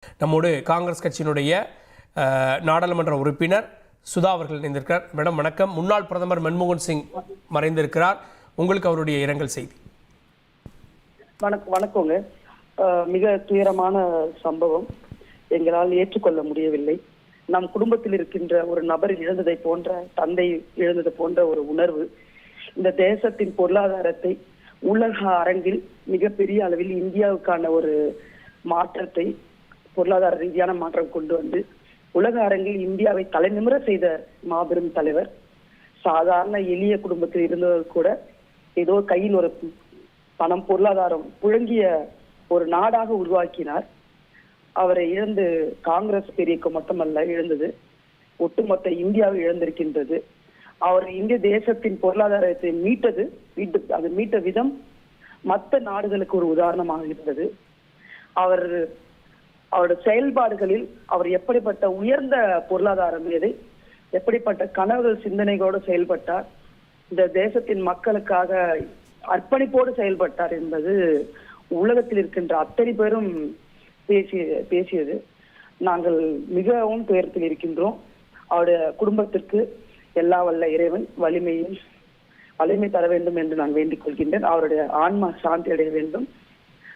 நம்மோடு காங்கிரஸ் கட்சியினுடைய நாடாளுமன்ற உறுப்பினர் சுதா அவர்கள் இணைந்திருக்கிறார். மேடம் வணக்கம். முன்னாள் பிரதமர் மன்மோகன் சிங் மறைந்திருக்கிறார். உங்களுக்கு அவருடைய இரங்கல் செய்தி. வணக்கங்க. மிக துயரமான சம்பவம், எங்களால் ஏற்றுக்கொள்ள முடியவில்லை. நம் குடும்பத்தில் இருக்கின்ற ஒரு நபர் இழந்ததை போன்ற, தந்தை இழந்தது போன்ற ஒரு உணர்வு. இந்த தேசத்தின் பொருளாதாரத்தை உலக அரங்கில் மிகப்பெரிய அளவில் இந்தியாவுக்கான ஒரு மாற்றத்தை, பொருளாதார ரீதியான மாற்றம் கொண்டு வந்து உலக அரங்கில் இந்தியாவை தலைநிமிர செய்த மாபெரும் தலைவர். சாதாரண எளிய குடும்பத்தில் இருந்தவர் கூட ஏதோ கையில் ஒரு பணம், பொருளாதாரம் புழங்கிய ஒரு நாடாக உருவாக்கினார். அவரை இழந்து காங்கிரஸ் பெரியக்கம் மட்டுமல்ல இழந்தது, ஒட்டுமொத்த இந்தியாவை இழந்திருக்கின்றது. அவர் இந்திய தேசத்தின் பொருளாதாரத்தை அது மீட்ட விதம் மற்ற நாடுகளுக்கு ஒரு உதாரணமாக இருந்தது. அவருடைய செயல்பாடுகளில் அவர் எப்படிப்பட்ட உயர்ந்த பொருளாதார மீது, எப்படிப்பட்ட கனவுகள் சிந்தனைகளோடு செயல்பட்டார், இந்த தேசத்தின் மக்களுக்காக அர்ப்பணிப்போடு செயல்பட்டார் என்பது உலகத்தில் இருக்கின்ற அத்தனை பேரும் பேசியது. நாங்கள் மிகவும் துயரத்தில் இருக்கின்றோம். அவருடைய குடும்பத்திற்கு எல்லா வல்ல இறைவன் வலிமை தர வேண்டும் என்று நான் வேண்டிக் கொள்கின்றேன். அவருடைய ஆன்மா சாந்தி அடைய வேண்டும்.